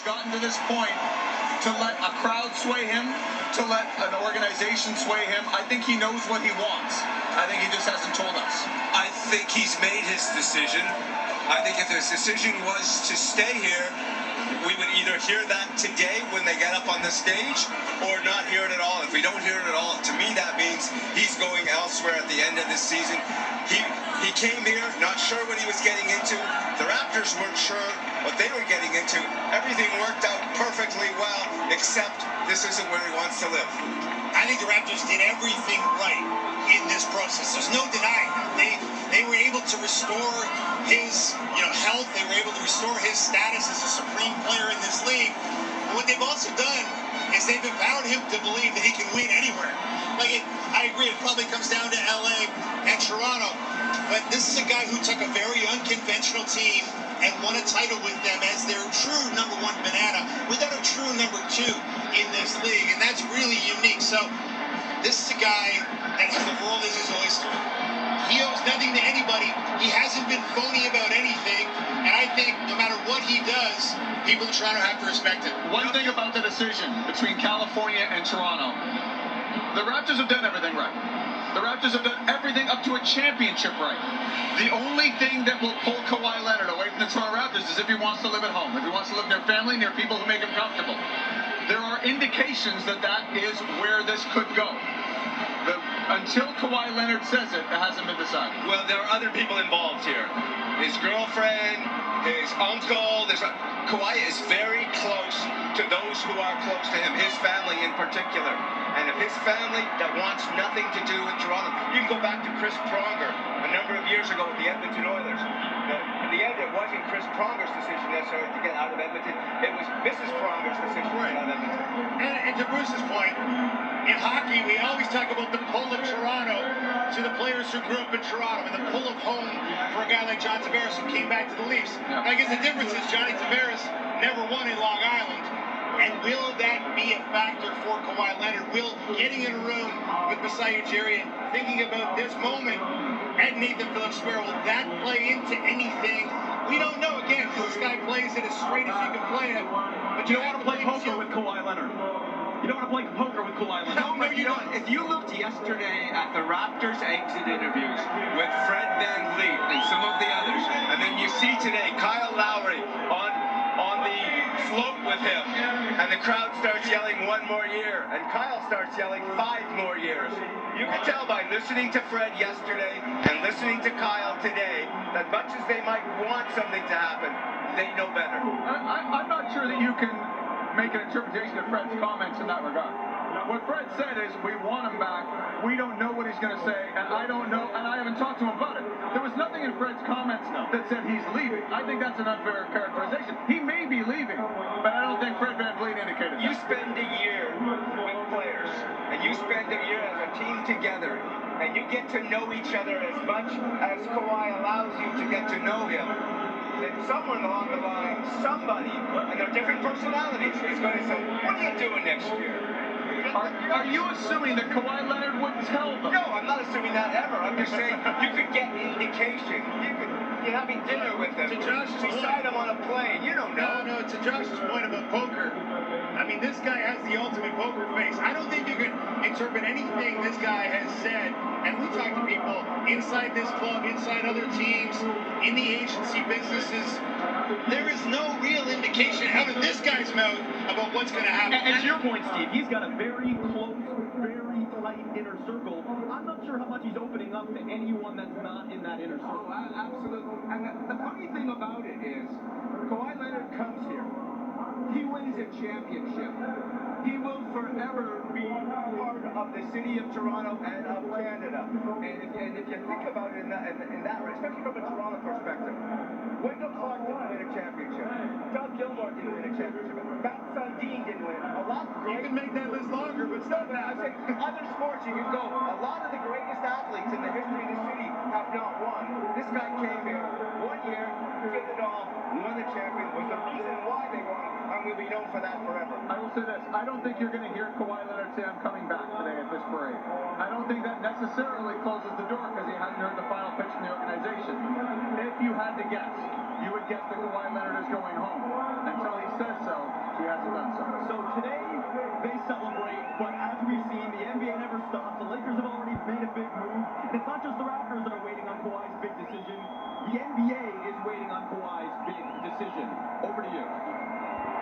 gotten to this point to let a crowd sway him, to let an organization sway him. I think he knows what he wants. I think he just hasn't told us. I think he's made his decision. I think if his decision was to stay here, we would either hear that today when they get up on the stage or not hear it at all. If we don't hear it at all, to me that means he's going elsewhere at the end of this season. He came here not sure what he was getting into. The Raptors weren't sure what they were getting into. Everything worked out perfectly well, except this isn't where he wants to live. I think the Raptors did everything right in this process. There's no denying that. They were able to restore his health. They were able to restore his status as a supreme player in this league. But what they've also done is they've empowered him to believe that he can win anywhere. I agree, it probably comes down to LA and Toronto. But this is a guy who took a very unconventional team and won a title with them as their true number one banana without a true number two in this league. And that's really unique. So this is a guy that has the world as his oyster. He owes nothing to anybody. He hasn't been phony about anything. And I think no matter what he does, people in Toronto have to respect it. One thing about the decision between California and Toronto, the Raptors have done everything right. The Raptors have done everything up to a championship right. The only thing that will pull Kawhi Leonard away from the Toronto Raptors is if he wants to live at home, if he wants to live near family, near people who make him comfortable. There are indications that that is where this could go. Until Kawhi Leonard says it, it hasn't been decided. Well, there are other people involved here. His girlfriend, his uncle. Kawhi is very close to those who are close to him, his family in particular. And if his family that wants nothing to do with Toronto, you can go back to Chris Pronger a number of years ago with the Edmonton Oilers. In the end, it wasn't Chris Pronger's decision necessarily to get out of Edmonton. It was Mrs. Pronger's decision to get out of Edmonton. And to Bruce's point, in hockey, we always talk about the pull of Toronto to the players who grew up in Toronto and the pull of home for a guy like John Tavares who came back to the Leafs. Yeah. I guess the difference is Johnny Tavares never won in Long Island. And will that be a factor for Kawhi Leonard? Will getting in a room with Masai Ujiri and thinking about this moment at Nathan Phillips Square, will that play into anything? We don't know. Again, this guy plays it as straight as you can play it. But You don't want to play poker with Kawhi Leonard. You don't want to play poker with Kawhi Leonard. No, but you know, if you looked yesterday at the Raptors exit interviews with Fred VanVleet and some of the others, and then you see today Kyle Lowry on the float with him, and the crowd starts yelling 1 more year, and Kyle starts yelling 5 more years. You can tell by listening to Fred yesterday and listening to Kyle today that much as they might want something to happen, they know better. I'm not sure that you can make an interpretation of Fred's comments in that regard. What Fred said is, we want him back. We don't know what he's going to say, and I don't know, and I haven't talked to him about it. There was nothing in Fred's comments that said he's leaving. I think that's an unfair characterization. He may be leaving, but I don't think Fred VanVleet indicated that. You spend a year with players, and you spend a year as a team together, and you get to know each other as much as Kawhi allows you to get to know him. Then somewhere along the line, somebody, and their different personalities, is going to say, what are you doing next year? Are you assuming that Kawhi Leonard would tell them? No, I'm not assuming that ever. I'm just saying you could get indication. You're having dinner with them. To Josh's beside him on a plane. You don't know. No, to Josh's point about poker, I mean, this guy has the ultimate poker face. I don't think you can interpret anything this guy has said. And we talk to people inside this club, inside other teams, in the agency businesses. There is no real indication out of this guy's mouth about what's going to happen. And to your point, Steve, he's got a very close, very tight inner circle. I'm not sure how much he's opening up to anyone that's not in that inner circle. Oh, absolutely. And the funny thing about it is, Kawhi Leonard comes here. He wins a championship. He will forever be part of the city of Toronto and of Canada. And if you think about it in that way, especially from a Toronto perspective, Wendell Clark didn't win a championship. Doug Gilmour didn't win a championship. Matt Sundin didn't win. You can make that list longer, but stop that. I say, other sports you can go. A lot of the greatest athletes in the history of the city have not won. This guy came here 1 year, did it all, won the champion, was the reason why they won, and will be known for that forever. I will say this. I don't think you're going to hear Kawhi Leonard say, I'm coming back today at this parade. I don't think that necessarily closes the door because he hasn't heard the final pitch from the organization. If you had to guess, you would guess that Kawhi Leonard is going home. Until he says so, hasn't done so. So today, they celebrate, but as we've seen, the NBA never stops. The Lakers have already made a big move. And it's not just the Raptors that are waiting on Kawhi's big decision. The NBA is waiting on Kawhi's big decision. Over to you.